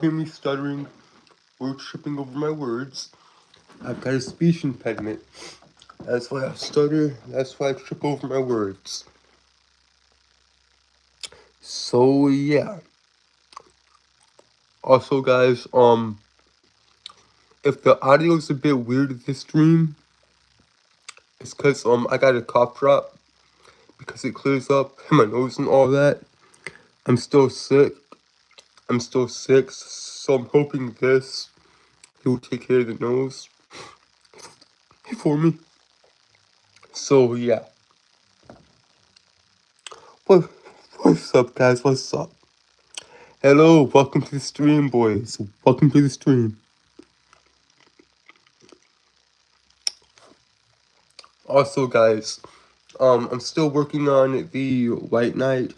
Hear me stuttering or tripping over my words. I've got a speech impediment. That's why I stutter. That's why I trip over my words. So yeah. Also, guys, if the audio is a bit weird in this stream, it's because I got a cough drop because it clears up my nose and all that. I'm still sick. So I'm hoping this will take care of the nose for me. So yeah. What's up, guys? What's up? Hello, welcome to the stream, boys. Welcome to the stream. Also, guys, I'm still working on the White Knight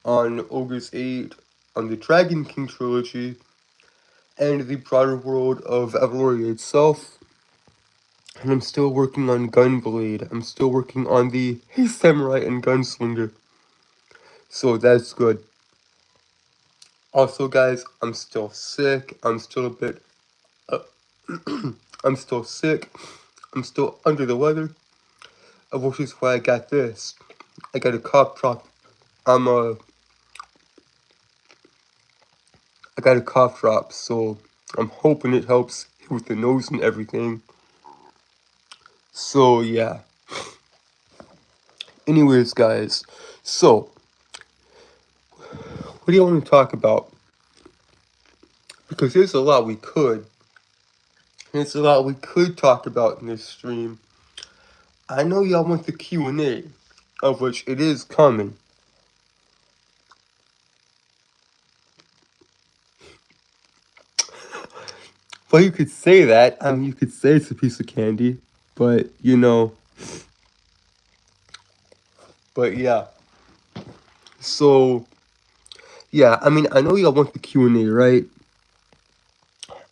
on Ogre's 8, on the Dragon King trilogy, and the broader world of Evoria itself. And I'm still working on Gunblade. I'm still working on the Samurai and Gunslinger. So that's good. Also, guys, I'm still sick. I'm still a bit... I'm still sick. I'm still under the weather. Which is why I got this. I got a cough drop. I got a cough drop, so I'm hoping it helps with the nose and everything. So yeah. Anyways, guys, so what do you want to talk about? Because there's a lot we could. There's a lot we could talk about in this stream. I know y'all want the Q&A, of which it is coming. Well, you could say that. I mean, you could say it's a piece of candy, but you know. But yeah. So, yeah, I mean, I know y'all want the Q&A, right?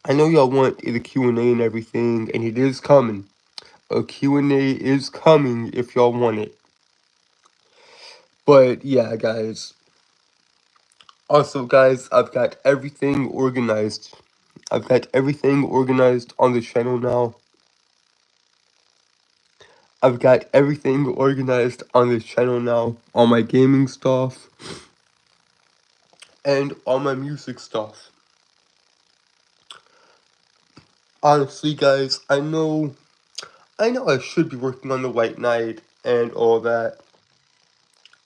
I know y'all want the Q&A and everything, and it is coming. A Q&A is coming if y'all want it. But yeah, guys. Also, guys, I've got everything organized. I've got everything organized on the channel now. I've got everything organized on this channel now. All my gaming stuff. And all my music stuff. Honestly, guys, I know I should be working on the White Knight and all that.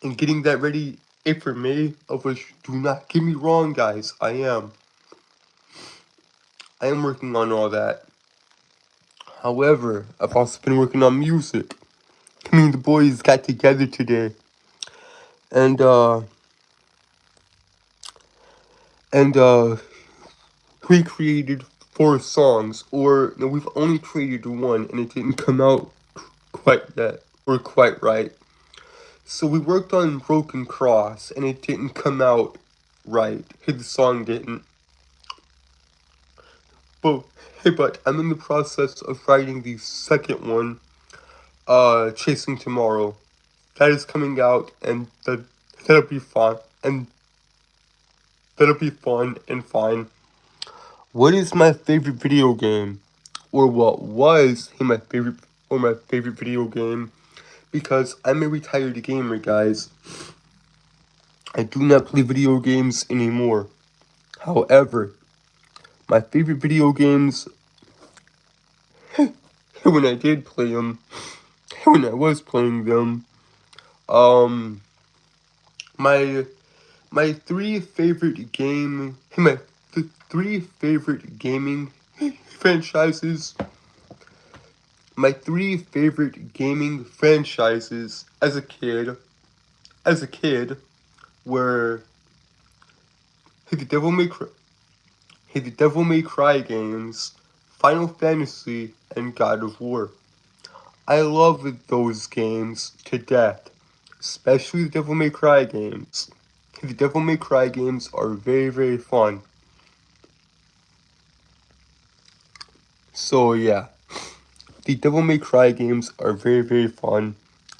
And getting that ready for May, of which, do not get me wrong, guys, I am working on all that. However, I've also been working on music. Me and the boys got together today. And we created 4 songs, or no, we've only created 1, and it didn't come out quite yet, or quite right. So we worked on Broken Cross, and it didn't come out right. The song didn't. But I'm in the process of writing the second one, Chasing Tomorrow. That is coming out, and that'll be fun, and that'll be fun and fine. What is my favorite video game? Or what was my favorite video game? Because I'm a retired gamer, guys. I do not play video games anymore. However, my favorite video games, when I did play them, when I was playing them, my 3 favorite gaming franchises. My 3 favorite gaming franchises as a kid were the Devil May Cry games, Final Fantasy, and God of War. I love those games to death, especially the Devil May Cry games. The Devil May Cry games are very, very fun. So yeah, the Devil May Cry games are very, very fun.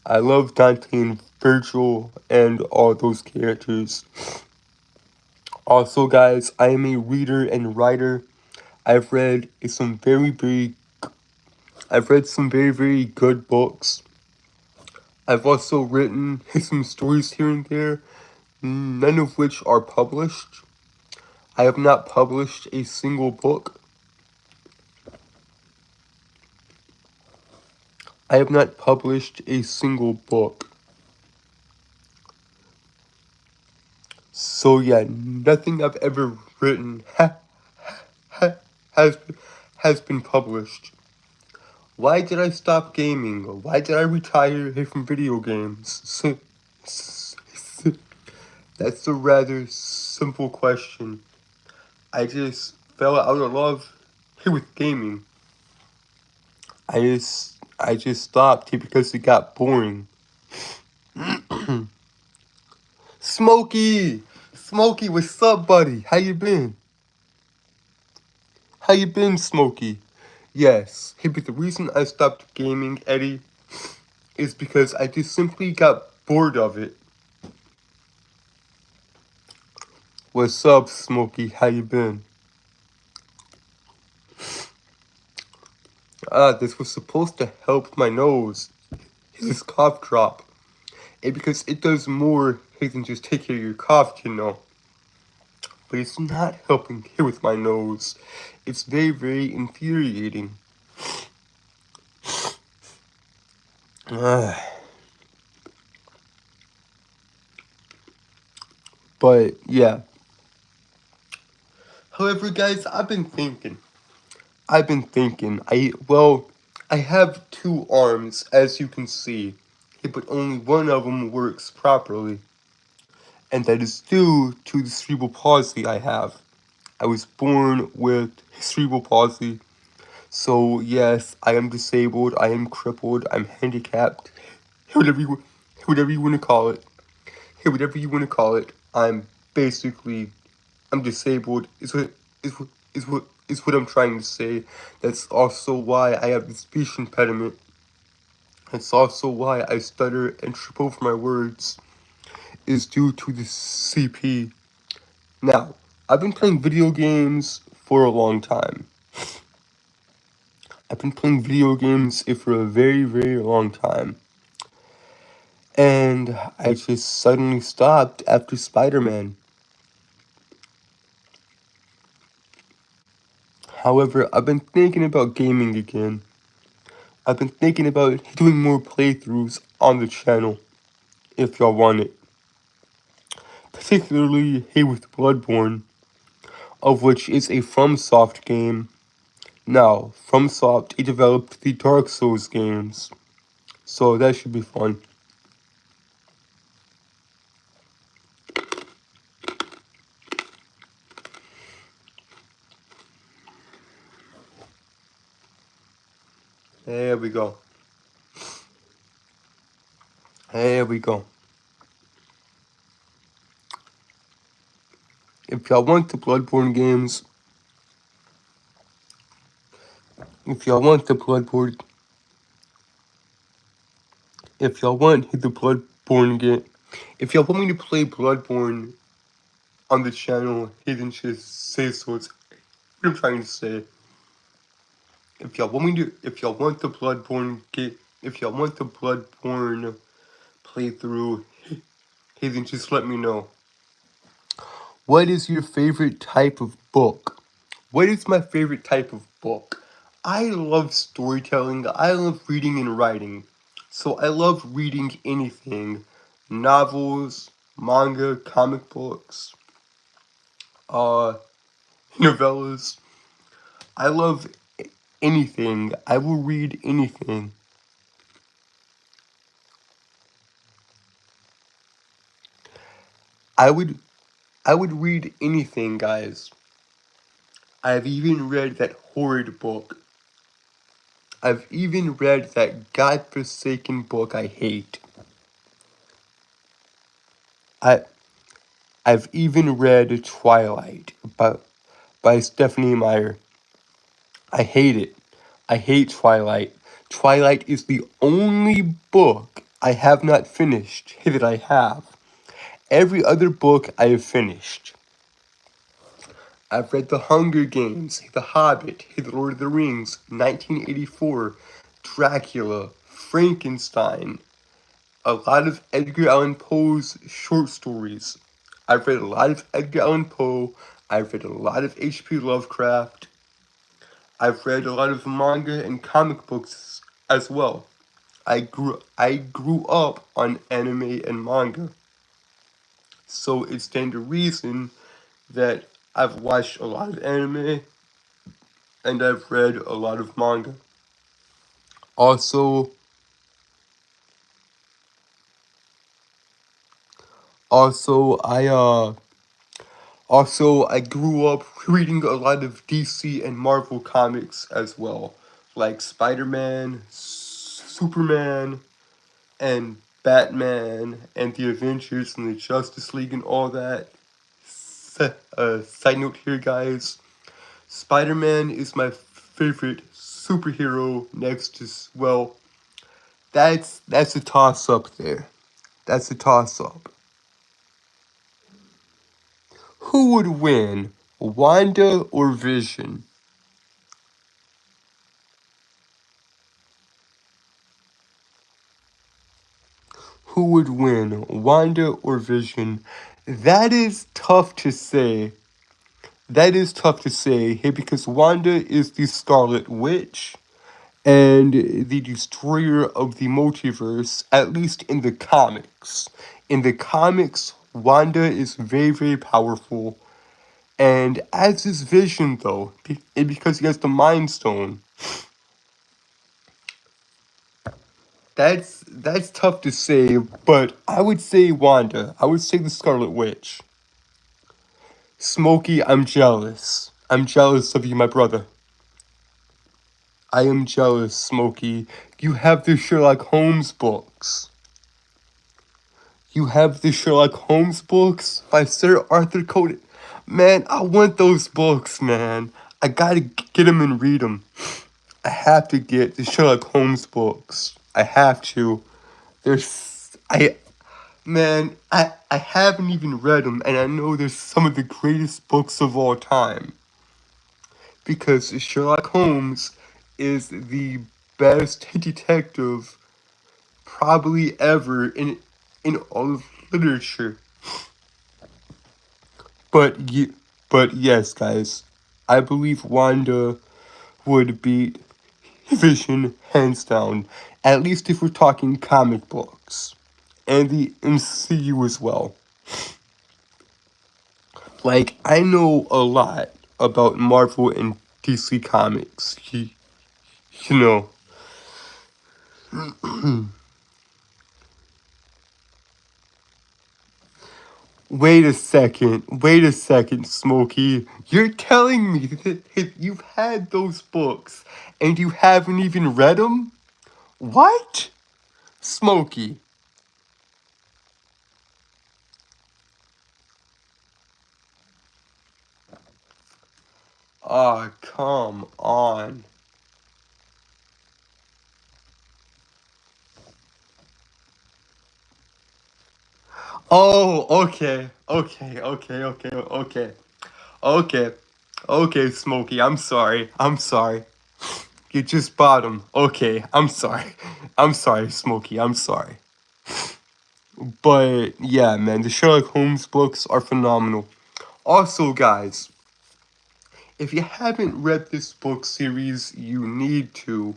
I love Dante and Virgil and all those characters. Also, guys, I am a reader and writer. I've read some I've read some very good books. I've also written some stories here and there, none of which are published. I have not published a single book. I have not published a single book. So yeah, nothing I've ever written has has been published. Why did I stop gaming? Why did I retire from video games? That's a rather simple question. I just fell out of love with gaming. I just stopped because it got boring. Smokey! Smokey, what's up, buddy? How you been? How you been, Smokey? Yes. Hey, but the reason I stopped gaming, Eddie, is because I just simply got bored of it. What's up, Smokey? How you been? This was supposed to help my nose. This cough drop. And because it does more than just take care of your cough, you know. But it's not helping here with my nose. It's very infuriating. But yeah. However, guys, I've been thinking. I have two arms, as you can see, but only one of them works properly. And that is due to the cerebral palsy I have. I was born with cerebral palsy. So yes, I am disabled, I am crippled, I'm handicapped, whatever you want to call it. Whatever you want to call it. I'm disabled. Is what I'm trying to say. That's also why I have the speech impediment. That's also why I stutter and trip over my words. Is due to the CP. Now, I've been playing video games for a long time. I've been playing video games for a very long time. And I just suddenly stopped after Spider-Man. However, I've been thinking about gaming again. I've been thinking about doing more playthroughs on the channel, if y'all want it. Particularly with Bloodborne, of which is a FromSoft game. Now, FromSoft, it developed the Dark Souls games, so that should be fun. There we go. There we go. If y'all want the Bloodborne games, if y'all want the Bloodborne game, if y'all want me to play Bloodborne on the channel, then just say so. It's what I'm trying to say. If y'all want the Bloodborne playthrough, then just let me know. What is your favorite type of book? What is my favorite type of book? I love storytelling. I love reading and writing. So I love reading anything. Novels, manga, comic books, novellas. I love anything. I will read anything. I would read anything, guys. I've even read that horrid book. I've even read that godforsaken book I hate. I've even read Twilight by Stephanie Meyer. I hate it. I hate Twilight. Twilight is the only book I have not finished that I have. Every other book I have finished. I've read The Hunger Games, The Hobbit, The Lord of the Rings, 1984, Dracula, Frankenstein, a lot of Edgar Allan Poe's short stories. I've read a lot of Edgar Allan Poe. I've read a lot of H.P. Lovecraft. I've read a lot of manga and comic books as well. I grew up on anime and manga. So it stands to reason that I've watched a lot of anime and I've read a lot of manga. Also, also I grew up reading a lot of DC and Marvel comics as well, like Spider-Man, Superman, and Batman, and the Avengers and the Justice League and all that. Side note here, guys. Spider-Man is my favorite superhero next to, well, that's a toss-up there. That's a toss-up. Who would win, Wanda or Vision? Who would win, Wanda or Vision? That is tough to say. That is tough to say, hey, because Wanda is the Scarlet Witch and the destroyer of the multiverse, at least in the comics. In the comics, Wanda is very, very powerful. And as is Vision, though, because he has the Mind Stone, that's tough to say, but I would say Wanda. I would say the Scarlet Witch. Smokey, I'm jealous. I'm jealous of you, my brother. I am jealous, Smokey. You have the Sherlock Holmes books. You have the Sherlock Holmes books by Sir Arthur Conan. Man, I want those books, man. I gotta get them and read them. I have to get the Sherlock Holmes books. I have to. I haven't even read them, and I know they're some of the greatest books of all time. Because Sherlock Holmes is the best detective probably ever in all of literature. But but yes, guys, I believe Wanda would beat Vision hands down. At least if we're talking comic books and the MCU as well. Like, I know a lot about Marvel and DC comics. You know. Wait a second, Smokey. You're telling me that you've had those books and you haven't even read them? What? Smokey. Ah, come on. Oh, okay. Okay, Smokey, I'm sorry. You just bought them. Okay, I'm sorry. I'm sorry, Smokey, I'm sorry. But yeah, man, the Sherlock Holmes books are phenomenal. Also, guys, if you haven't read this book series, you need to.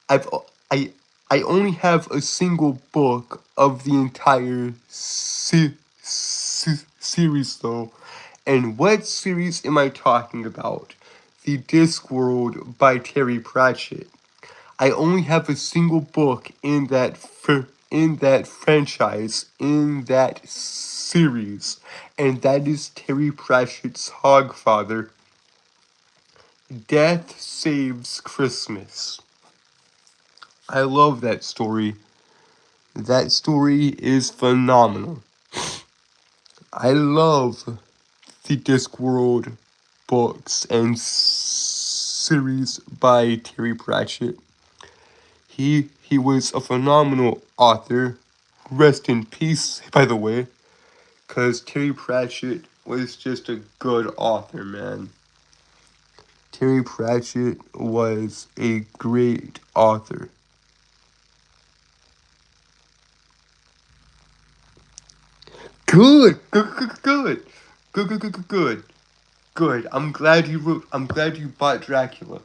I've I I only have a single book of the entire series though. And what series am I talking about? The Discworld by Terry Pratchett. I only have a single book in that franchise, in that series, and that is Terry Pratchett's Hogfather. Death Saves Christmas. I love that story. That story is phenomenal. I love the Discworld books and series by Terry Pratchett. He was a phenomenal author. Rest in peace, by the way, because Terry Pratchett was just a good author, man. Terry Pratchett was a great author. Good. Good. I'm glad you bought Dracula.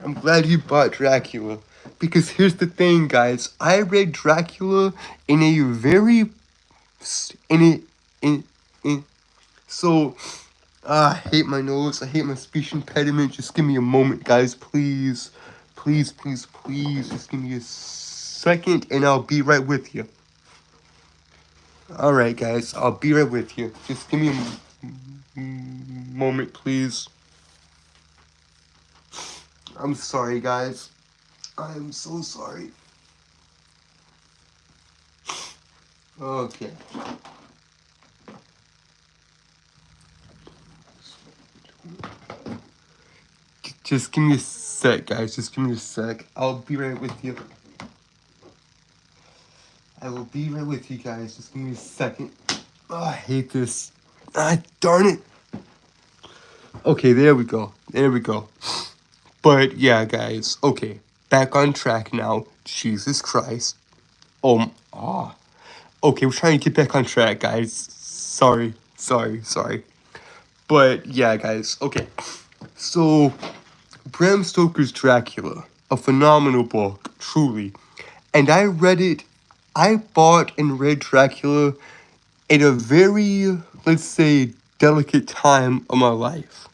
I'm glad you bought Dracula. Because here's the thing, guys. I read Dracula in a very in so I hate my nose. I hate my speech impediment. Just give me a moment, guys, please. Please. Just give me a second and I'll be right with you. Alright, guys. I'll be right with you. Just give me a moment, please. I'm sorry, guys. I am so sorry. Okay. Just give me a sec, guys. Just give me a sec. I'll be right with you. I will be right with you, guys. Just give me a second. Oh, I hate this. Ah, darn it. Okay, there we go. But yeah, guys. Okay, back on track now. Jesus Christ. Okay, we're trying to get back on track, guys. Sorry. But yeah, guys. Okay, so Bram Stoker's Dracula, a phenomenal book, truly. And I read it. I bought and read Dracula at a very, let's say, delicate time of my life.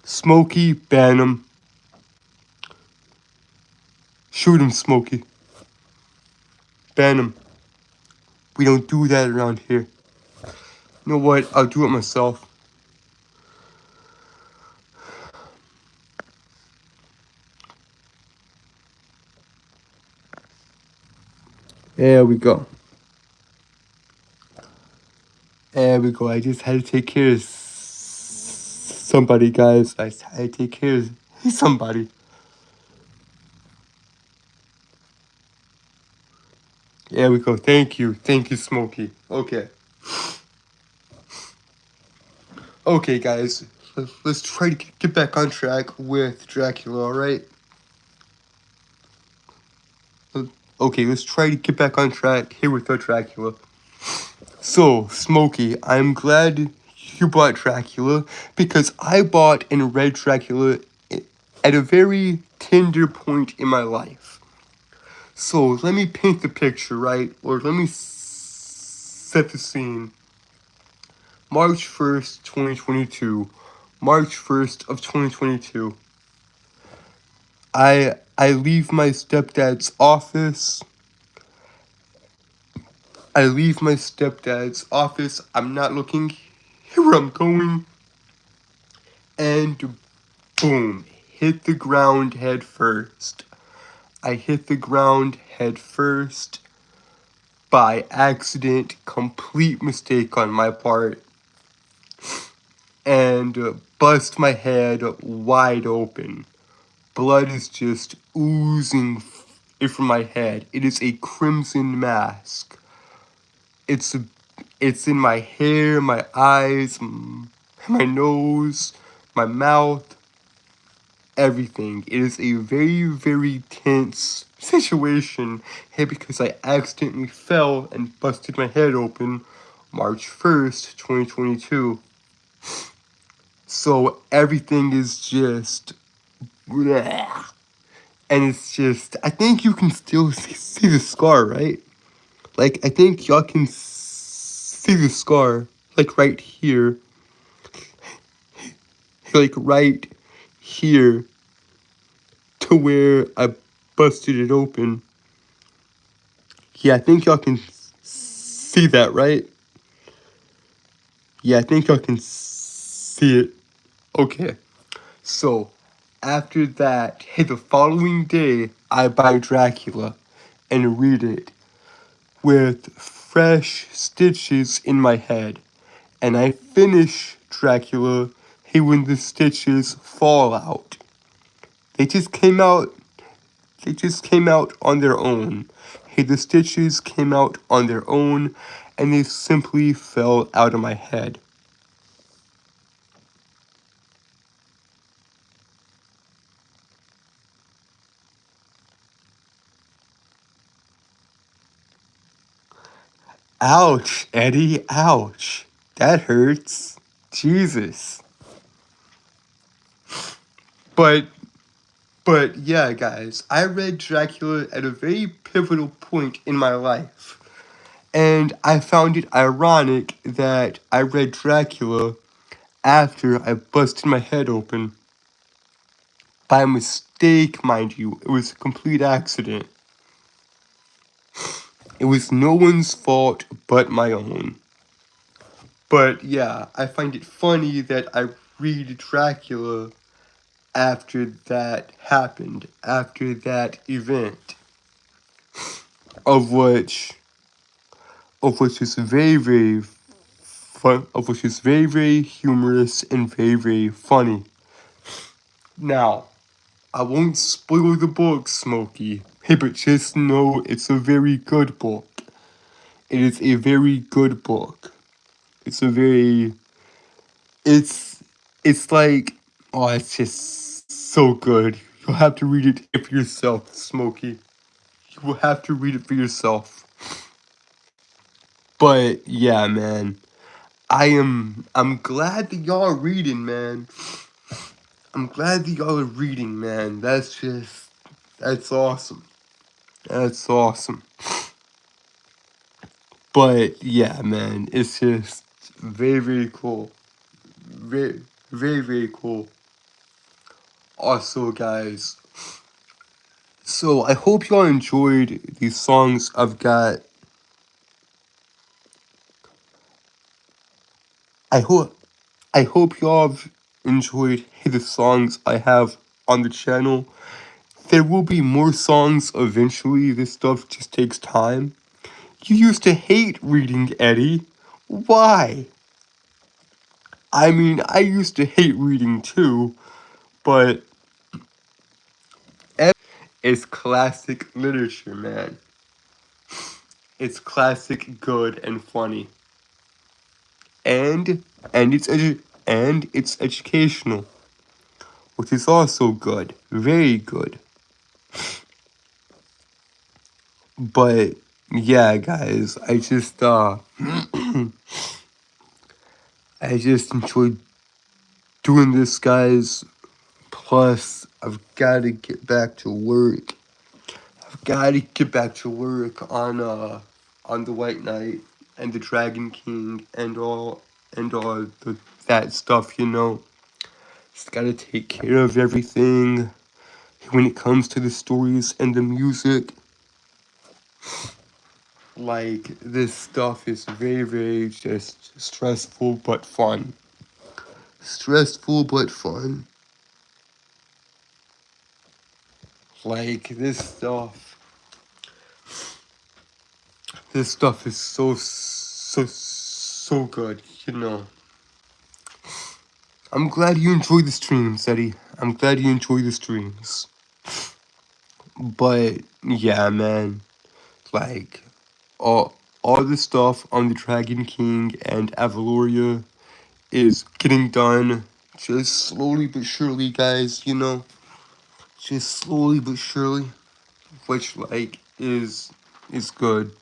Smokey, ban him. Shoot him, Smokey. Ban him. We don't do that around here. You know what? I'll do it myself. There we go. I just had to take care of somebody, guys. I had to take care of somebody. There we go. Thank you, Smokey. Okay. Okay, guys. Let's try to get back on track with Dracula, alright? Okay, let's try to get back on track here with Dracula. So, Smokey, I'm glad you bought Dracula because I bought and read Dracula at a very tender point in my life. So, let me paint the picture, right? Or let me set the scene. March 1st, 2022. March 1st of 2022. I leave my stepdad's office. I'm not looking where I'm going. And boom, hit the ground head first. I hit the ground head first by accident, complete mistake on my part, and bust my head wide open. Blood is just oozing from my head. It is a crimson mask. It's in my hair, my eyes, my nose, my mouth, everything. It is a very, very tense situation here because I accidentally fell and busted my head open March 1st, 2022. So everything is just bleh. And it's just, I think you can still see the scar, right? Like, I think y'all can see the scar, like right here. Like right here to where I busted it open. Yeah, I think y'all can see that, right? Yeah, I think y'all can see it. Okay. So, after that, hey, the following day, I buy Dracula and read it with fresh stitches in my head. And I finish Dracula, hey, when the stitches fall out. They just came out they just came out on their own. Hey, the stitches came out on their own, and they simply fell out of my head. Ouch, Eddie, ouch. That hurts. Jesus. But yeah, guys, I read Dracula at a very pivotal point in my life. And I found it ironic that I read Dracula after I busted my head open. By mistake, mind you. It was a complete accident. It was no one's fault but my own. But yeah, I find it funny that I read Dracula after that happened, after that event, of which is very, very fun, of which is very, very humorous and very, very funny. Now, I won't spoil the book, Smokey. Hey, but just know it's a very good book. It is a very good book. It's a very, it's, it's like, oh, it's just so good. You'll have to read it for yourself, Smokey. You will have to read it for yourself. But yeah, man, I'm glad that y'all are reading, man. I'm glad that y'all are reading, man. That's awesome. That's awesome. But yeah, man, it's just very, very cool. Very, very, very cool. Also, guys, so I hope y'all enjoyed these songs I've got. I hope y'all have enjoyed the songs I have on the channel. There will be more songs eventually. This stuff just takes time. You used to hate reading, Eddie. Why? I mean, I used to hate reading too, but it's classic literature, man. It's classic, good, and funny. And it's educational, which is also good. Very good. But yeah, guys, I just enjoyed doing this, guys. Plus, I've got to get back to work. I've got to get back to work on the White Knight and the Dragon King and all that stuff, you know. Just gotta take care of everything when it comes to the stories and the music. Like, this stuff is very, very just stressful but fun. Stressful but fun. Like, this stuff is so good, you know. I'm glad you enjoy the streams, Eddie. I'm glad you enjoy the streams. But yeah, man, like all the stuff on the Dragon King and Avaloria is getting done just slowly but surely, guys, you know. Just slowly but surely, which like is good.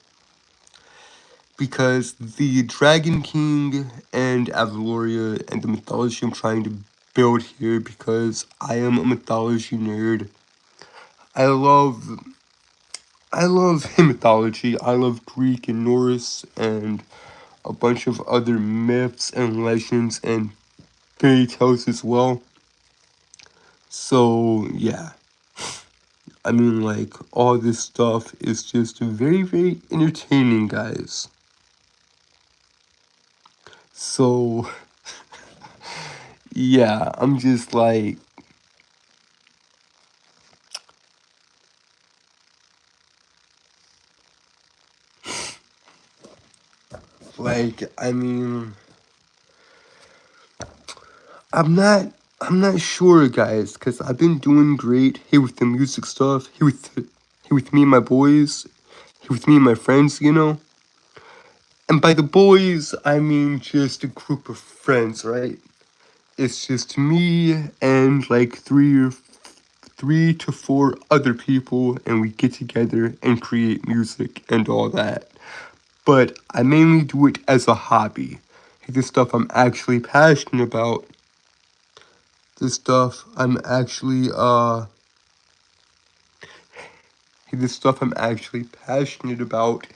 Because the Dragon King and Avaloria and the mythology I'm trying to build here, because I am a mythology nerd. I love mythology. I love Greek and Norse and a bunch of other myths and legends and fairy tales as well. So yeah, I mean, like, all this stuff is just very, very entertaining, guys. So yeah, I'm just like, I mean, I'm not I'm not sure, guys, because I've been doing great here with the music stuff, here with me and my boys, here with me and my friends, you know? And by the boys, I mean just a group of friends, right? It's just me and like three to four other people, and we get together and create music and all that. But I mainly do it as a hobby. This stuff I'm actually passionate about. This stuff I'm actually this stuff I'm actually passionate about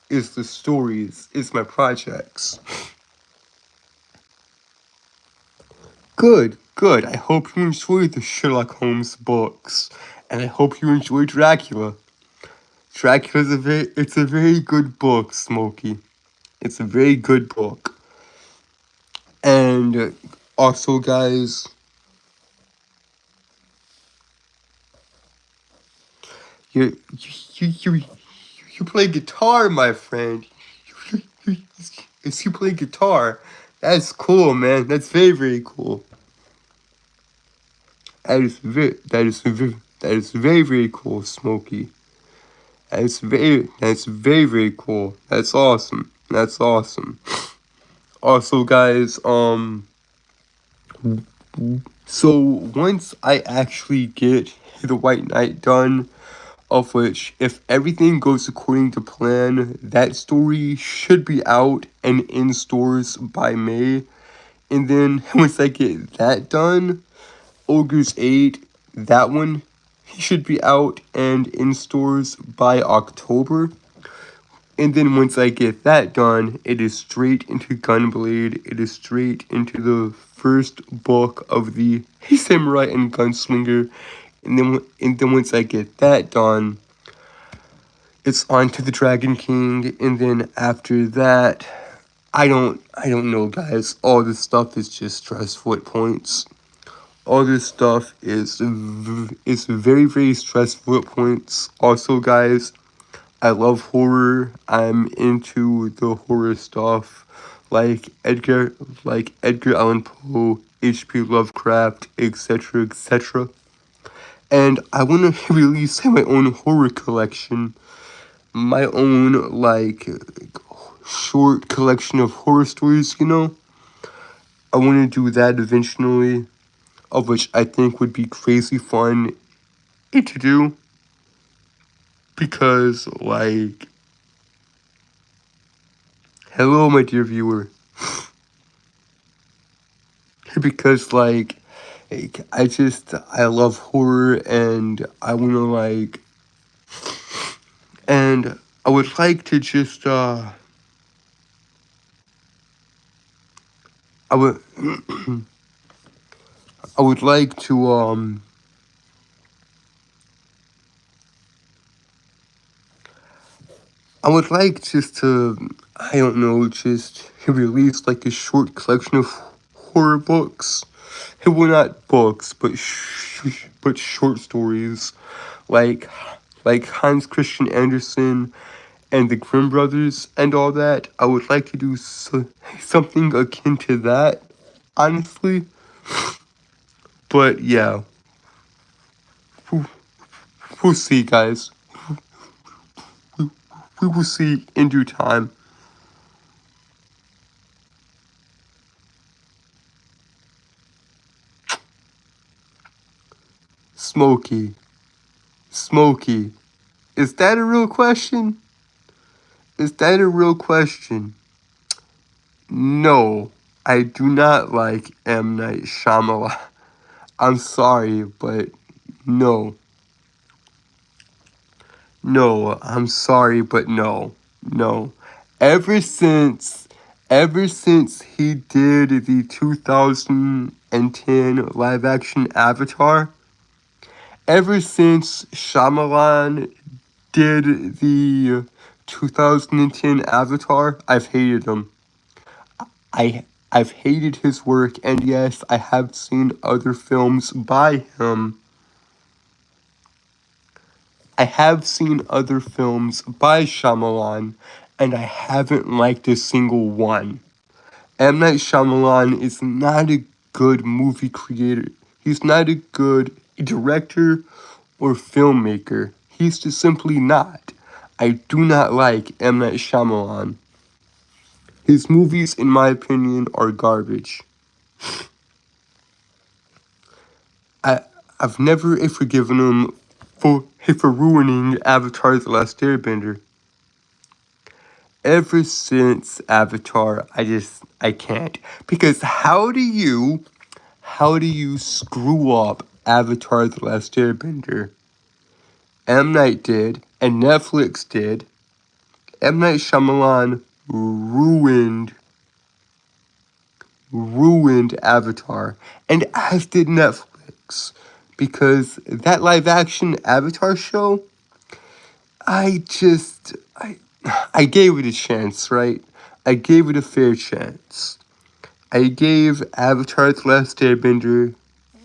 is the stories, is my projects. Good, good. I hope you enjoyed the Sherlock Holmes books, and I hope you enjoyed Dracula. It's a very good book, Smokey. It's a very good book. And also, guys, you you play guitar, my friend. If you play guitar, that's cool, man. That's very cool. That is very cool, Smokey. That's very cool. That's awesome. That's awesome. Also, guys, so once I actually get the White Knight done, of which, if everything goes according to plan, that story should be out and in stores by May. And then once I get that done, Ogre's 8, that one, he should be out and in stores by October. And then once I get that done, it is straight into Gunblade. It is straight into the first book of the Samurai and Gunslinger. And then once I get that done, it's on to the Dragon King. And then after that, I don't know, guys. All this stuff is just stressful at points. All this stuff is very stressful at points. Also, guys, I love horror. I'm into the horror stuff, like Edgar Allan Poe, H.P. Lovecraft, etc., etc. And I want to release my own horror collection, my own like short collection of horror stories. You know, I want to do that eventually, of which I think would be crazy fun to do. Because, like, hello, my dear viewer. Because, like, I love horror, and I want to, like, and I would like to just, I would, I would like to, I would like just to, I don't know, just release, like, a short collection of horror books. Well, not books, but but short stories, like Hans Christian Andersen and the Grimm brothers and all that. I would like to do something akin to that, honestly. But yeah, we'll see, guys. We will see in due time. Smokey. Is that a real question? Is that a real question? No, I do not like M. Night Shyamalan. I'm sorry, but no. No, I'm sorry, but no. No. Ever since he did the 2010 live action Avatar, ever since Shyamalan did the 2010 Avatar, I've hated him. I've hated his work, and yes, I have seen other films by him. I have seen other films by Shyamalan, and I haven't liked a single one. M. Night Shyamalan is not a good movie creator. He's not a good director or filmmaker. He's just simply not. I do not like M. Night Shyamalan. His movies, in my opinion, are garbage. I've never forgiven him for ruining Avatar: The Last Airbender. Ever since Avatar, I can't. Because how do you screw up Avatar: The Last Airbender? M. Night did, and Netflix did. M. Night Shyamalan ruined Avatar, and as did Netflix, because that live action Avatar show, I gave it a chance, right? I gave it a fair chance. I gave Avatar: The Last Airbender,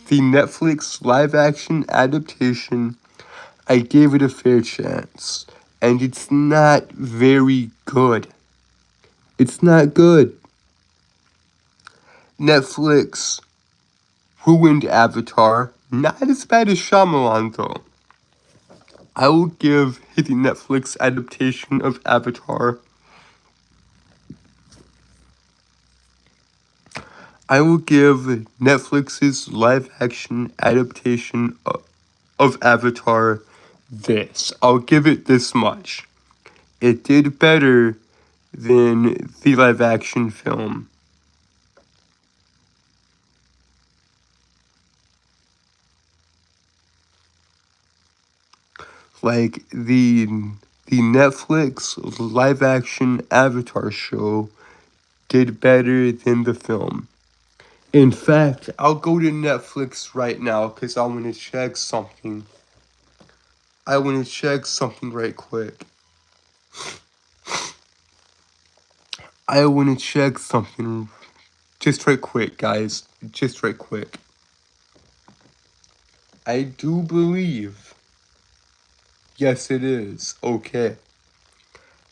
the Netflix live action adaptation, I gave it a fair chance. And it's not very good. It's not good. Netflix ruined Avatar. Not as bad as Shyamalan, though. I will give the Netflix adaptation of Avatar. I will give Netflix's live-action adaptation of Avatar this. I'll give it this much. It did better than the live-action film. Like, the Netflix live-action Avatar show did better than the film. In fact, I'll go to Netflix right now because I want to check something. I want to check something right quick. I want to check something just right quick, guys. Just right quick. I do believe. Yes, it is. Okay.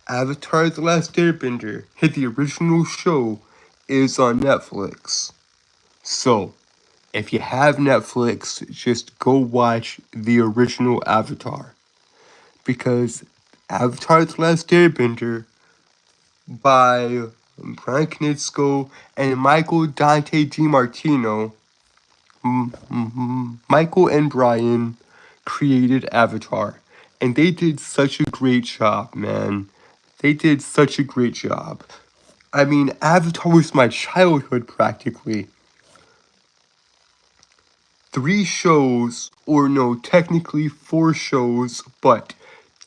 Avatar: The Last Airbender, the original show, is on Netflix. So, if you have Netflix, just go watch the original Avatar. Because Avatar: The Last Airbender by Brian Knizko and Michael Dante DiMartino, Michael and Brian created Avatar. And they did such a great job, man. They did such a great job. I mean, Avatar was my childhood practically. 3 shows, or no, technically 4 shows, but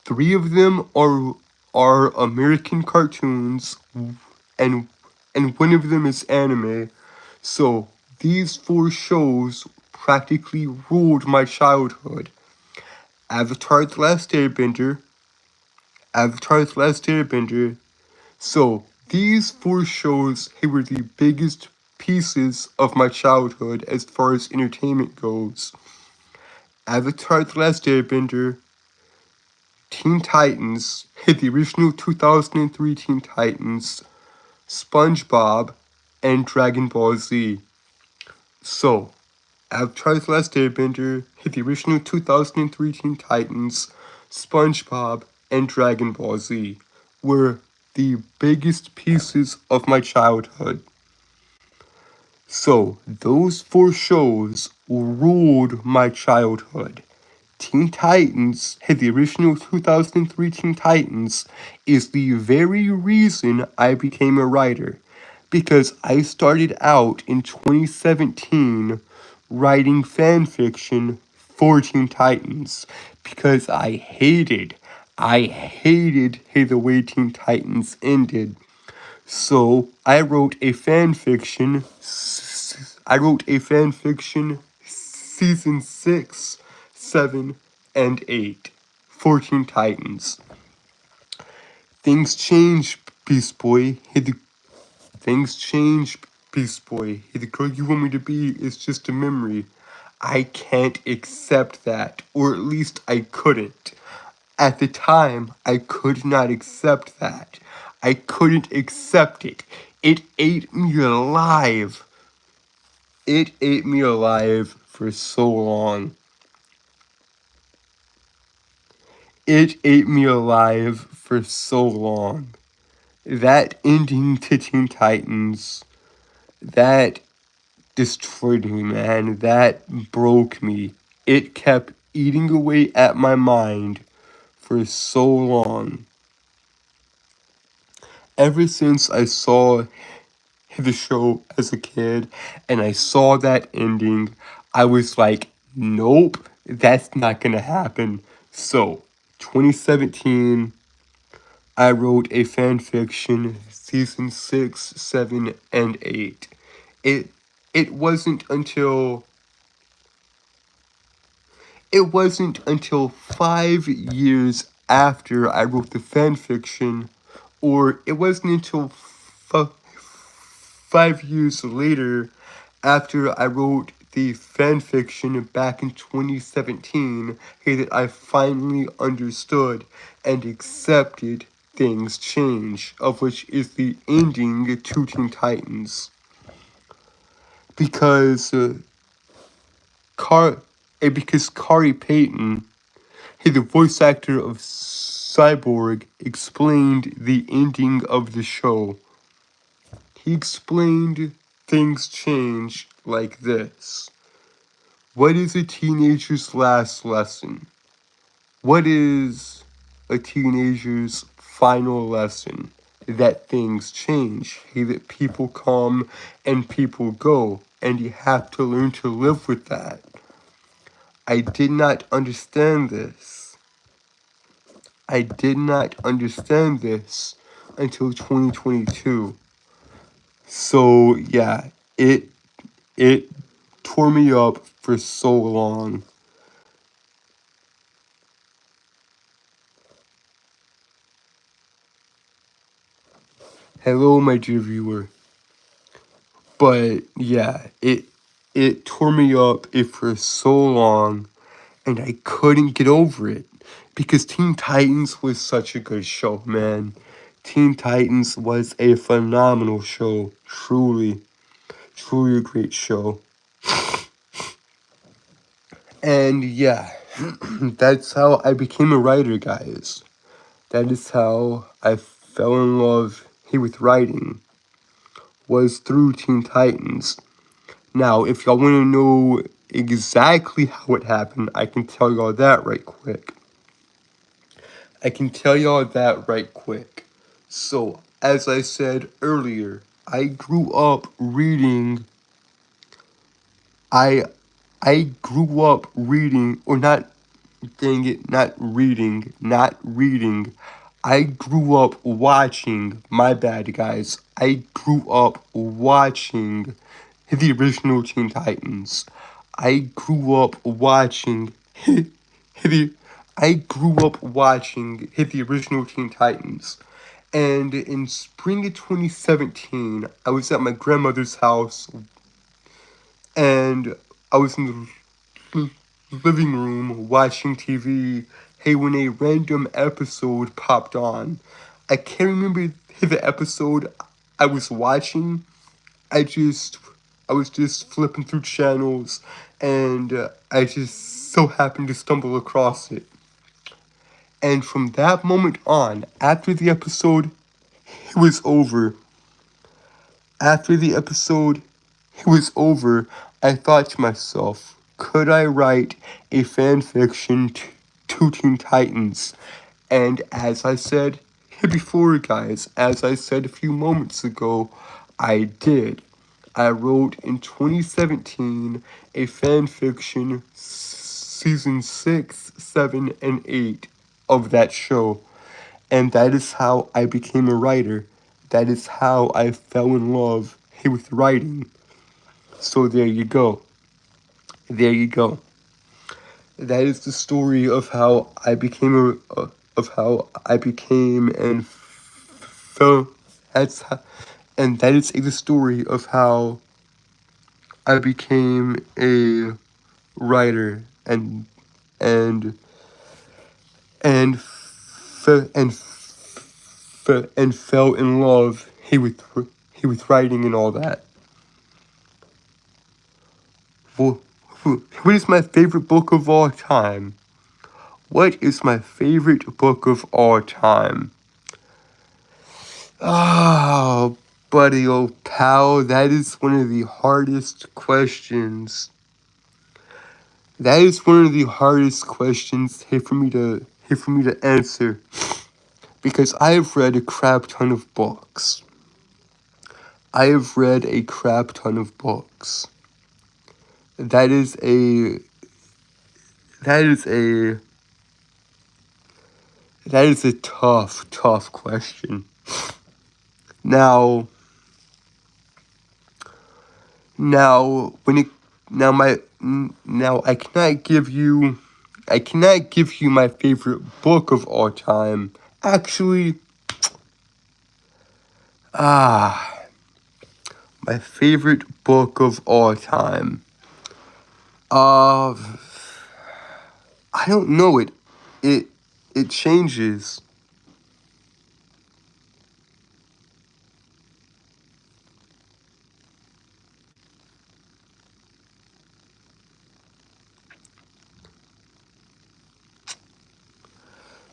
3 of them are American cartoons, and 1 of them is anime. So these 4 shows practically ruled my childhood. Avatar: The Last Airbender. Avatar: The Last Airbender. So these 4 shows were the biggest pieces of my childhood as far as entertainment goes. Avatar: The Last Airbender, Teen Titans, the original 2003 Teen Titans, SpongeBob, and Dragon Ball Z. So, Avatar: The Last Airbender, the original 2003 Teen Titans, SpongeBob, and Dragon Ball Z were the biggest pieces of my childhood. So, those 4 shows ruled my childhood. Teen Titans, the original 2003 Teen Titans, is the very reason I became a writer. Because I started out in 2017 writing fan fiction for Teen Titans. Because I hated the way Teen Titans ended. So I wrote a fan fiction. Season 6, 7, and 8 for Teen Titans. Things change, Beast Boy. Things change, Beast Boy. The girl you want me to be is just a memory. I can't accept that, or at least I couldn't. At the time, I could not accept that. I couldn't accept it. It ate me alive. it ate me alive for so long. It ate me alive for so long. That ending to Teen Titans, that destroyed me, man. That broke me. It kept eating away at my mind for so long. Ever since I saw the show as a kid and I saw that ending, I was like, nope, that's not gonna happen. So, 2017, I wrote a fan fiction, season 6, 7, and 8. It wasn't until 5 years after I wrote the fan fiction, or it wasn't until 5 years later after I wrote the fan fiction back in 2017, hey, that I finally understood and accepted things change, of which is the ending to Teen Titans. Because because Kari Payton, the voice actor of Cyborg, explained the ending of the show. He explained things change like this. What is a teenager's last lesson? What is a teenager's final lesson? That things change. That people come and people go, and you have to learn to live with that. I did not understand this. I did not understand this until 2022. So yeah, it tore me up for so long. Hello, my dear viewer. But yeah, it tore me up for so long, and I couldn't get over it because Teen Titans was such a good show, man. Teen Titans was a phenomenal show, truly a great show. And yeah, that's how I became a writer, guys. That is how I fell in love with writing, was through Teen Titans. Now, if y'all want to know exactly how it happened, I can tell y'all that right quick. So, as I said earlier, I grew up reading. I grew up reading, or not, dang it, not reading. I grew up watching, my bad guys, I grew up watching the original Teen Titans. I grew up watching the original Teen Titans. And in spring of 2017, I was at my grandmother's house, and I was in the living room watching TV, hey, when a random episode popped on. I can't remember the episode I was watching. I was just flipping through channels, and I just so happened to stumble across it. And from that moment on, after the episode was over, I thought to myself, could I write a fan fiction to Teen Titans? And as I said before, guys, as I said a few moments ago, I did. I wrote in 2017 a fan fiction, season 6, 7, and 8 of that show. And that is how I became a writer. That is how I fell in love with writing. So there you go. That is the story of how I became and fell. And that is the story of how I became a writer and and and fell in love with writing and all that. Well, what is my favorite book of all time? What is my favorite book of all time? Oh, buddy, old pal, that is one of the hardest questions. That is one of the hardest questions here for me to answer, because I have read a crap ton of books. I have read a crap ton of books. That is a tough question. Now when it now I cannot give you my favorite book of all time. Actually, my favorite book of all time. I don't know. It changes.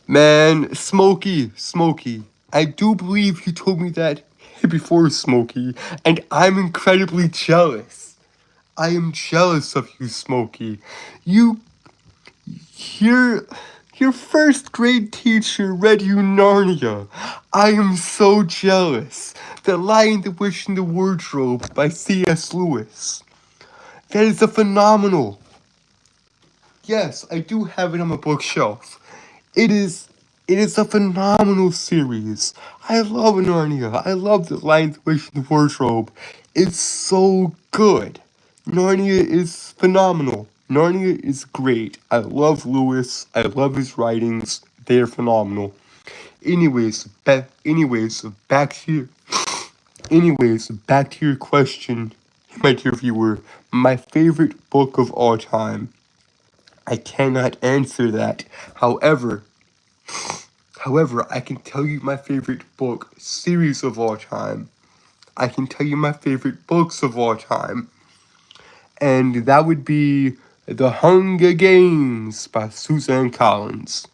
Man, Smokey, I do believe you told me that before, Smokey, and I'm incredibly jealous. I am jealous of you, Smokey. You, your, your first grade teacher read you Narnia. I am so jealous. The Lion, the Witch, and the Wardrobe by C.S. Lewis. That is a phenomenal. Yes, I do have it on my bookshelf. It is a phenomenal series. I love Narnia. I love The Lion, the Witch, and the Wardrobe. It's so good. Narnia is phenomenal. Narnia is great. I love Lewis. I love his writings. They are phenomenal. Anyways, back to your question, my dear viewer. My favorite book of all time. I cannot answer that. However, I can tell you my favorite book series of all time. I can tell you my favorite books of all time. And that would be The Hunger Games by Suzanne Collins.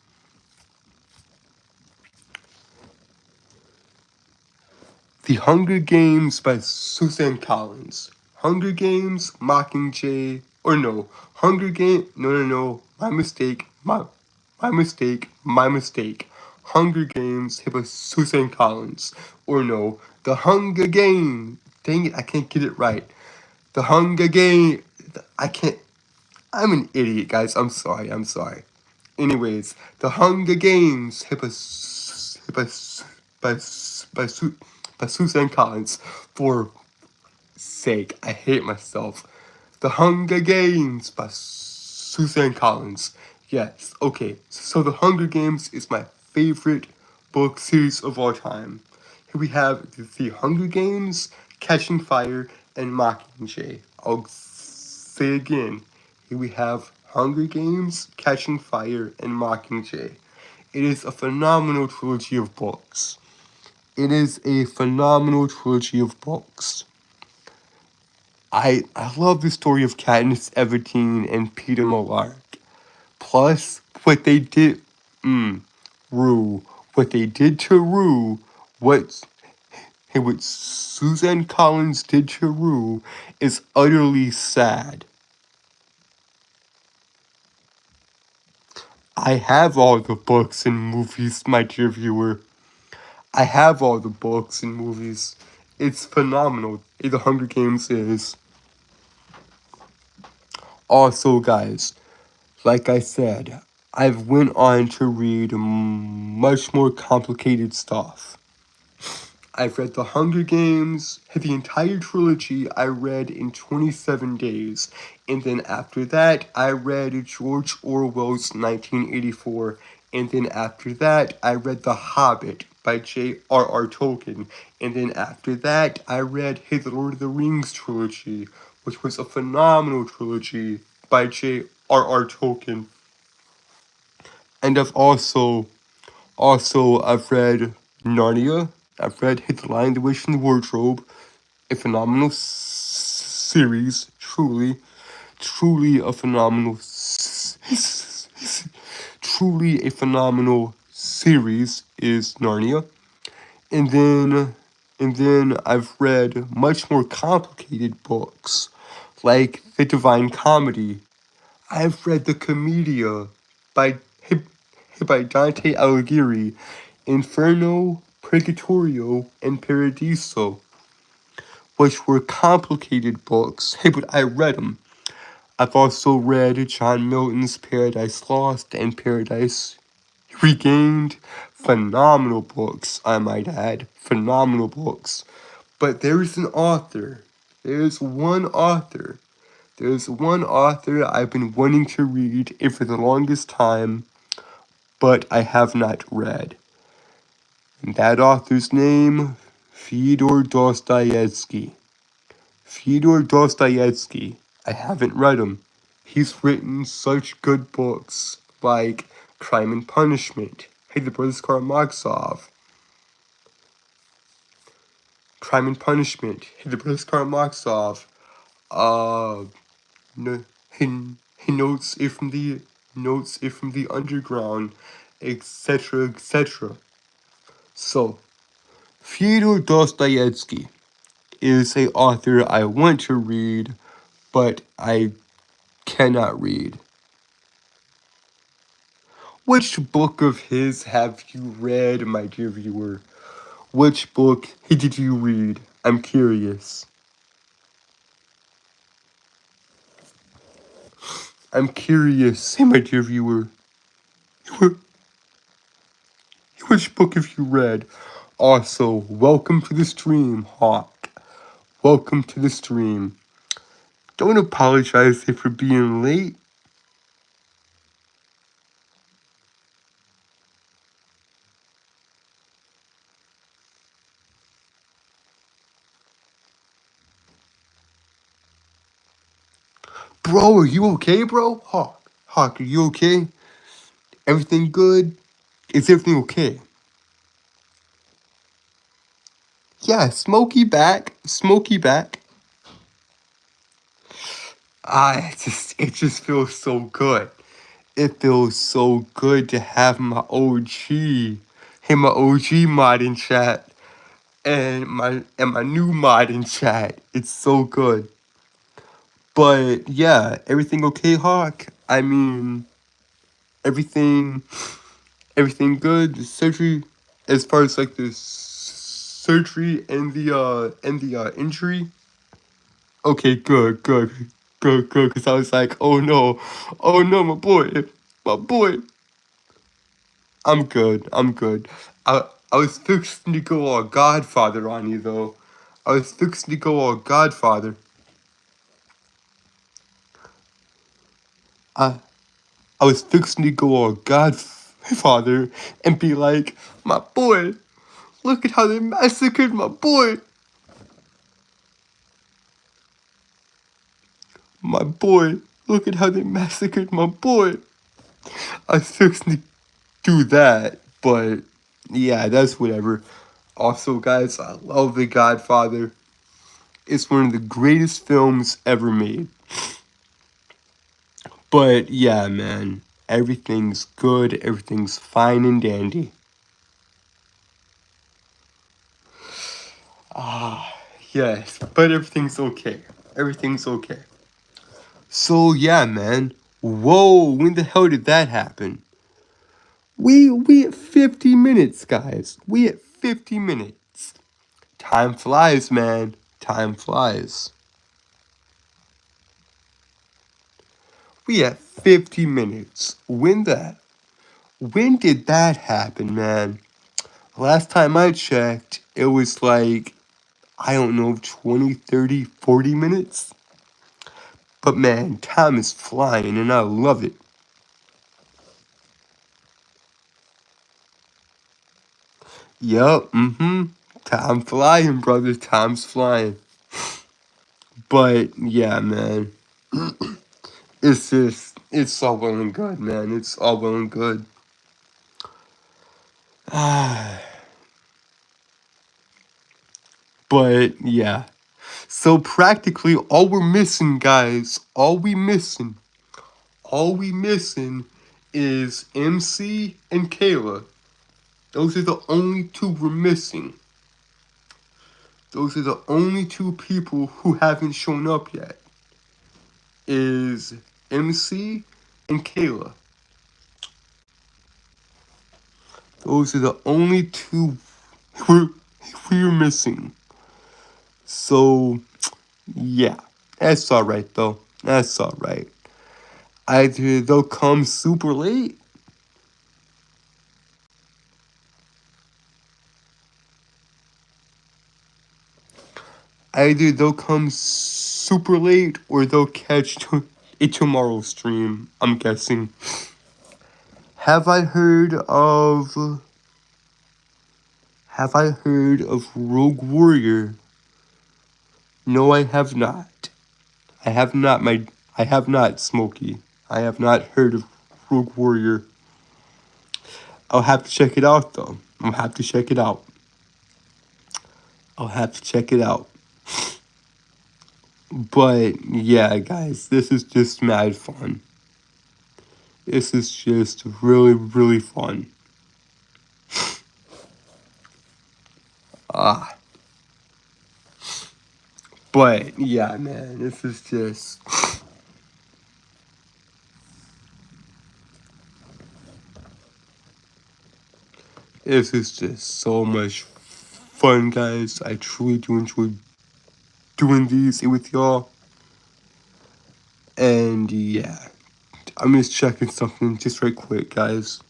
The Hunger Games by Suzanne Collins. Hunger Games, Mockingjay, or no, Hunger Game, no, my mistake. Hunger Games by Suzanne Collins, or no, The Hunger Game. Dang it, I can't get it right. The Hunger Game. I'm an idiot, guys. I'm sorry. Anyways, The Hunger Games by Suzanne Collins. For sake, I hate myself. The Hunger Games by Suzanne Collins. Yes, okay. So The Hunger Games is my favorite book series of all time. Here we have The Hunger Games, Catching Fire, and Mockingjay. I'll say again. Here we have Hunger Games, Catching Fire, and Mockingjay. It is a phenomenal trilogy of books. I love the story of Katniss Everdeen and Peter Millark. Plus, what they did, Rue, what they did to Rue, what Suzanne Collins did to Rue is utterly sad. I have all the books and movies, my dear viewer. I have all the books and movies. It's phenomenal. The Hunger Games is. Also, guys, like I said, I've went on to read much more complicated stuff. I've read The Hunger Games, the entire trilogy I read in 27 days. And then after that, I read George Orwell's 1984. And then after that, I read The Hobbit by J.R.R. Tolkien. And then after that, I read his Lord of the Rings trilogy, which was a phenomenal trilogy by J.R.R. Tolkien. And I've I've read Narnia. I've read The Lion, the Witch, and the Wardrobe. A phenomenal series, truly. truly a phenomenal, truly a phenomenal series is Narnia. And then I've read much more complicated books, like The Divine Comedy. I've read The Commedia by by Dante Alighieri, Inferno, Purgatorio, and Paradiso, which were complicated books. Hey, but I read them. I've also read John Milton's Paradise Lost and Paradise Regained. Phenomenal books, I might add. Phenomenal books. But there's an author. There's one author. There's one author I've been wanting to read for the longest time, but I have not read. And that author's name, Fyodor Dostoevsky. Fyodor Dostoevsky. I haven't read him. He's written such good books like Crime and Punishment. Hey, the Brothers Karamazov. Crime and Punishment. Hey, the Brothers Karamazov. No, he notes it from the underground, etc., etc. So, Fyodor Dostoevsky is a author I want to read, but I cannot read. Which book of his have you read, my dear viewer? Which book did you read? I'm curious. I'm curious, my dear viewer. Which book have you read? Also, welcome to the stream, Hawk. Welcome to the stream. Don't apologize for being late. Bro, are you okay, bro? Hawk, are you okay? Everything good? Is everything okay? Yeah, Smokey back. Smokey back. It just feels so good. It feels so good to have my OG, my OG mod in chat, and my new mod in chat. It's so good. But yeah, everything okay, Hawk? I mean, everything good. The surgery, as far as like the surgery and the injury. Okay, good. Because I was like, oh no, my boy. I'm good. I was fixing to go all Godfather on you though. I was fixing to go all Godfather. I I was fixing to go all Godfather and be like, my boy, look at how they massacred my boy. My boy, look at how they massacred my boy. I was fixing to do that, but yeah, that's whatever. Also, guys, I love The Godfather. It's one of the greatest films ever made. But yeah, man, everything's good, everything's fine and dandy. Yes, but everything's okay. Everything's okay. So yeah, man. Whoa, when the hell did that happen? We at 50 minutes, guys. We at 50 minutes. Time flies, man. Time flies. We at 50 minutes. When did that happen, man? Last time I checked, it was like, I don't know, 20, 30, 40 minutes? But man, time is flying and I love it. Yup, Time flying, brother. Time's flying. But yeah, man. It's all well and good, man. It's all well and good. But yeah. So practically all we're missing, guys, all we missing is MC and Kayla. Those are the only two we're missing. Those are the only two people who haven't shown up yet. Is MC and Kayla. Those are the only two we're missing. So, yeah. That's alright, though. That's alright. Either they'll come super late, or they'll catch a tomorrow stream, I'm guessing. Have I heard of Rogue Warrior? No, I have not. I have not, Smokey. I have not heard of Rogue Warrior. I'll have to check it out, though. I'll have to check it out. But, yeah, guys, this is just mad fun. This is just really, really fun. But, yeah, man, this is just... This is just so much fun, guys. I truly do enjoy doing these with y'all. And, yeah. I'm just checking something just right quick, guys.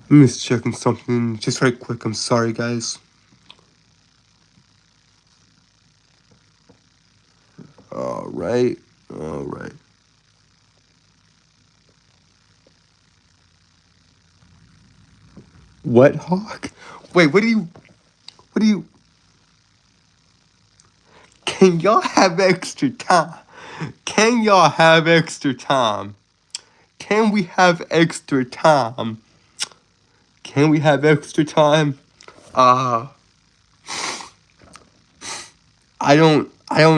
I'm just checking something just right quick. I'm sorry, guys. Alright. What, Hawk? Wait, what do you... Can y'all have extra time? Can we have extra time? I don't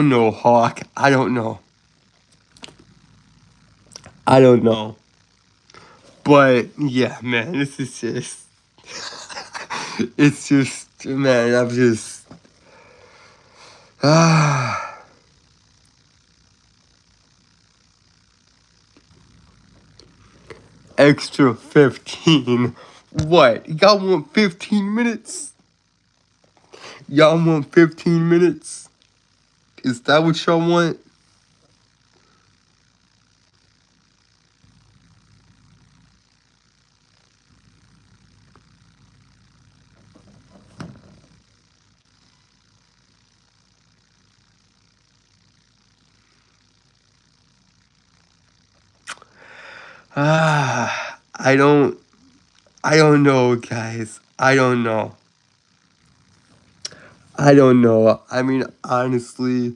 know, Hawk. I don't know. But, yeah, man, this is just... It's just, man, I'm just... Extra 15. What? Y'all want 15 minutes? Is that what y'all want? I don't know, guys. I don't know. I mean, honestly,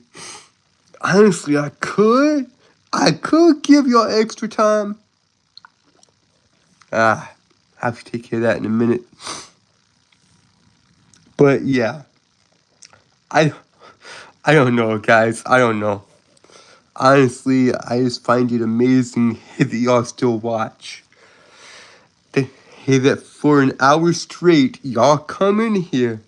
I could give y'all extra time. Have to take care of that in a minute. But yeah, I don't know, guys. I don't know. Honestly, I just find it amazing that y'all still watch. That for an hour straight, y'all come in here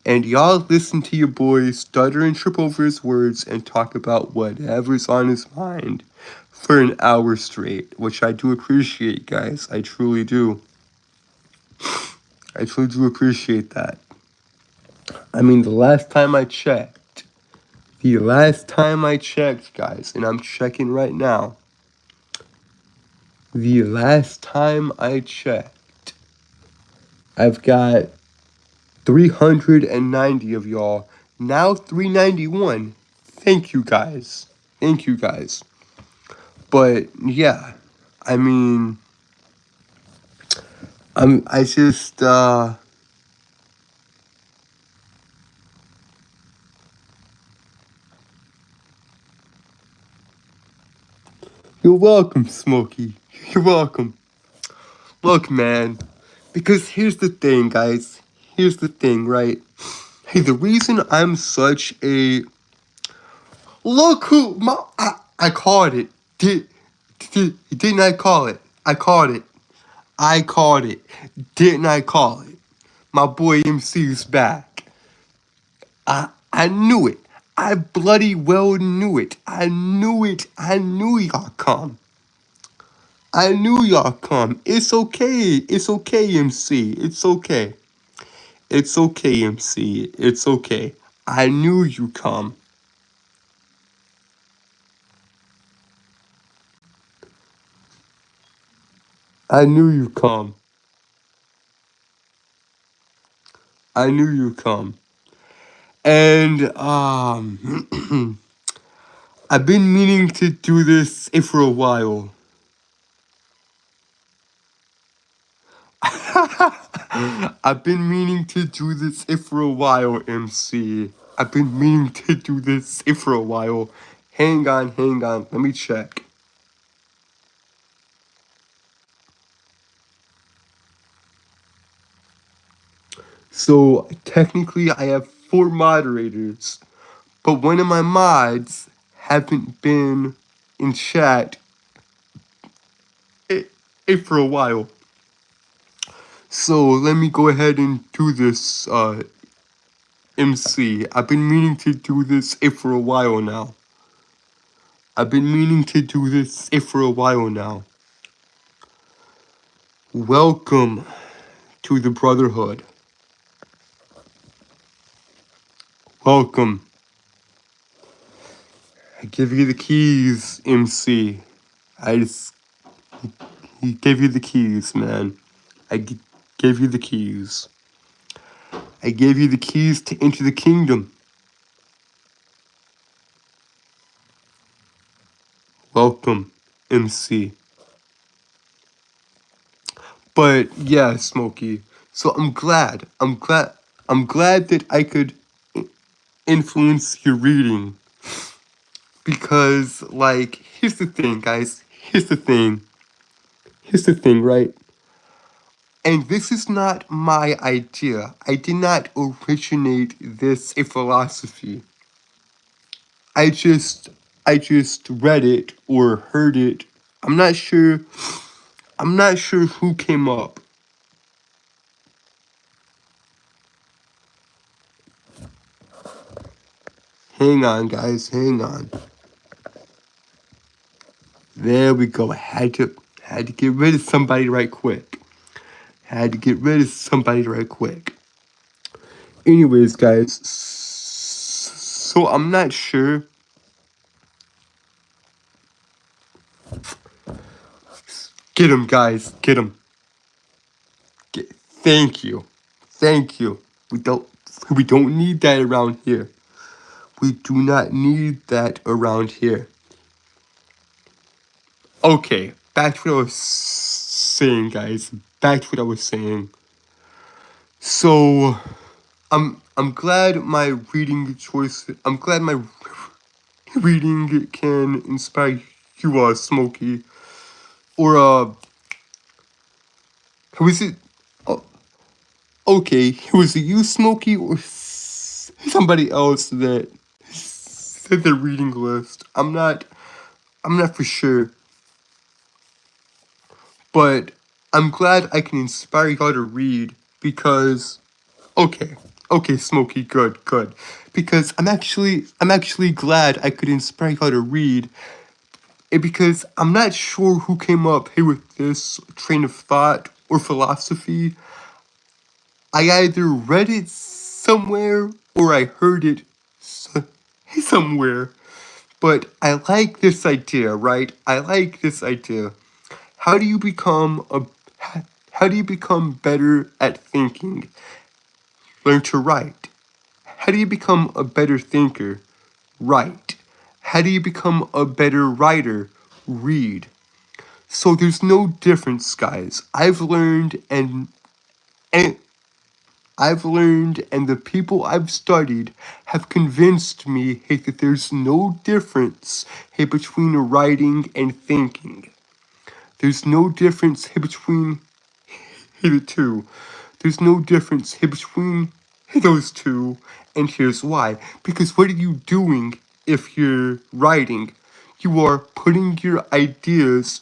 and y'all listen to your boy stutter and trip over his words and talk about whatever's on his mind for an hour straight, which I do appreciate, guys. I truly do. I truly do appreciate that. I mean, the last time I checked, guys, and I'm checking right now, the last time I checked, I've got 390 of y'all, now 391. Thank you guys. But yeah, I mean, I just You're welcome, Smokey. You're welcome. Look, man, because here's the thing, guys. Here's the thing, right? Hey, the reason I'm such a look who I called it. Didn't I call it? I called it. I called it. Didn't I call it? My boy MC's back. I knew it. I bloody well knew it. I knew it. I knew y'all come. I knew y'all come. It's okay. It's okay, MC. It's okay. It's okay, MC. It's okay. I knew you come. I knew you come. I knew you come. And I've been meaning to do this for a while. I've been meaning to do this for a while, MC. I've been meaning to do this for a while. Hang on. Let me check. So technically, I have 4 moderators, but one of my mods haven't been in chat for a while. So let me go ahead and do this, MC. I've been meaning to do this for a while now. Welcome to the Brotherhood. Welcome. I give you the keys, MC. He gave you the keys, man. Gave you the keys. I gave you the keys to enter the kingdom. Welcome, MC. But yeah, Smokey. So I'm glad that I could influence your reading. Because, like, here's the thing, guys. Here's the thing, right? And this is not my idea. I did not originate this philosophy. I just read it or heard it. I'm not sure who came up. Hang on, guys, hang on. There we go. I had to get rid of somebody right quick. Anyways, guys, so I'm not sure. Get him, guys. Get him. Thank you. We don't need that around here. We do not need that around here. Okay, back to what I was saying, guys. So, I'm glad my reading choice. I'm glad my reading can inspire you, Smokey, or was it? Okay, was it you, Smokey, or somebody else that said the reading list? I'm not for sure, but I'm glad I can inspire y'all to read because, okay, Smokey, good, because I'm actually glad I could inspire y'all to read, because I'm not sure who came up here with this train of thought or philosophy. I either read it somewhere or I heard it somewhere. But I like this idea, right? How do you become better at thinking? Learn to write. How do you become a better thinker? Write. How do you become a better writer? Read. So there's no difference, guys. I've learned and I've learned and the people I've studied have convinced me, hey, that there's no difference, hey, between writing and thinking. There's no difference, hey, between the two. There's no difference, hey, between those two, and here's why. Because what are you doing if you're writing? You are putting your ideas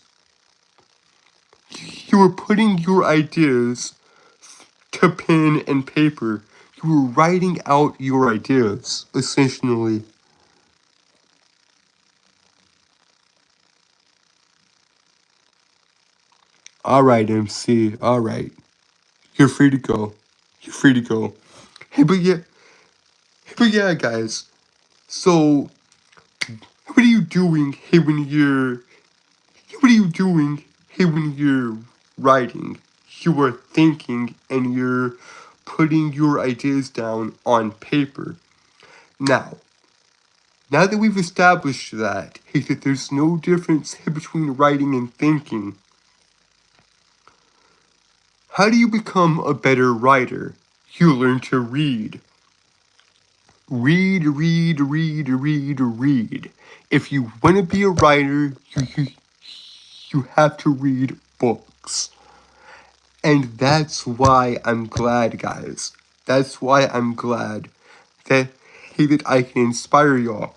to pen and paper. You are writing out your ideas, essentially. Alright, MC, alright. You're free to go. You're free to go. Hey, but yeah, guys. So, what are you doing, hey, what are you doing, hey, when you're writing? You are thinking and you're putting your ideas down on paper. Now that we've established that, hey, that there's no difference between writing and thinking, how do you become a better writer? You learn to read. Read. If you want to be a writer, you have to read books. And that's why I'm glad, guys. That's why I'm glad that, hey, that I can inspire y'all.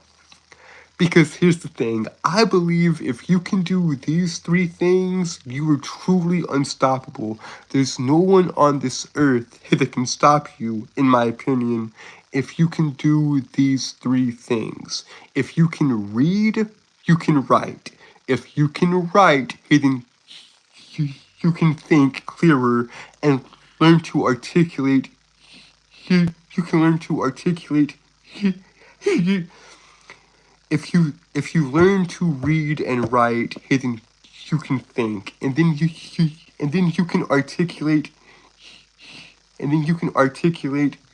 Because here's the thing, I believe if you can do these 3 things, you are truly unstoppable. There's no one on this earth that can stop you, in my opinion, if you can do these 3 things. If you can read, you can write. If you can write, then you can think clearer and learn to articulate. You can learn to articulate. If you learn to read and write, then you can think, and then you can articulate,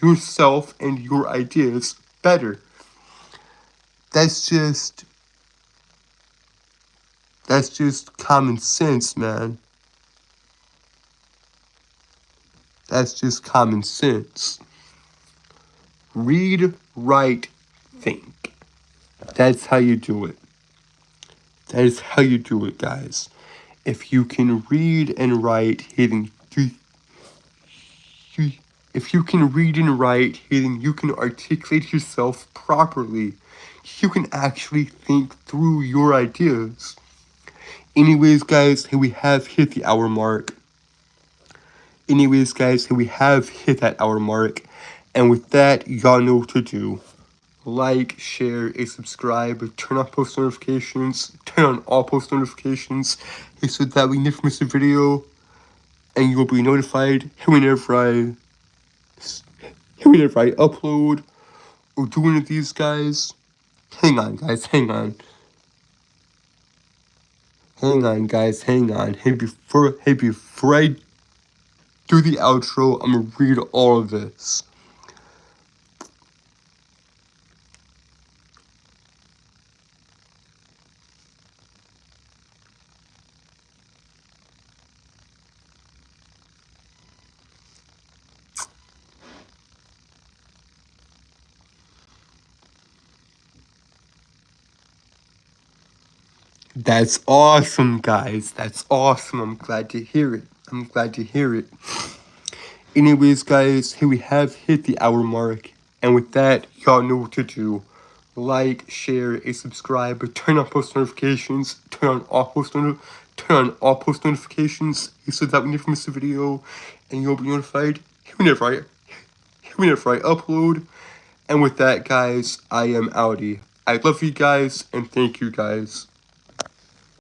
yourself and your ideas better. That's just common sense, man. That's just common sense. Read, write, think. That's how you do it. That is how you do it, guys. If you can read and write, then if you can read and write, then you can articulate yourself properly. You can actually think through your ideas. Anyways, guys, we have hit the hour mark. We have hit that hour mark. And with that, y'all know what to do. Like, share, and subscribe, turn on post notifications, turn on all post notifications, so that we never miss a video, and you'll be notified whenever I upload or do one of these, guys. Hang on, guys, hang on. Hey, before I do the outro, I'm gonna read all of this. That's awesome, guys. That's awesome. I'm glad to hear it. Anyways, guys, hey, we have hit the hour mark. And with that, y'all know what to do. Like, share, and subscribe, turn on post notifications, turn on all post notifications, so that we never miss a video, and you'll be notified whenever I upload. And with that, guys, I am outie. I love you guys, and thank you, guys.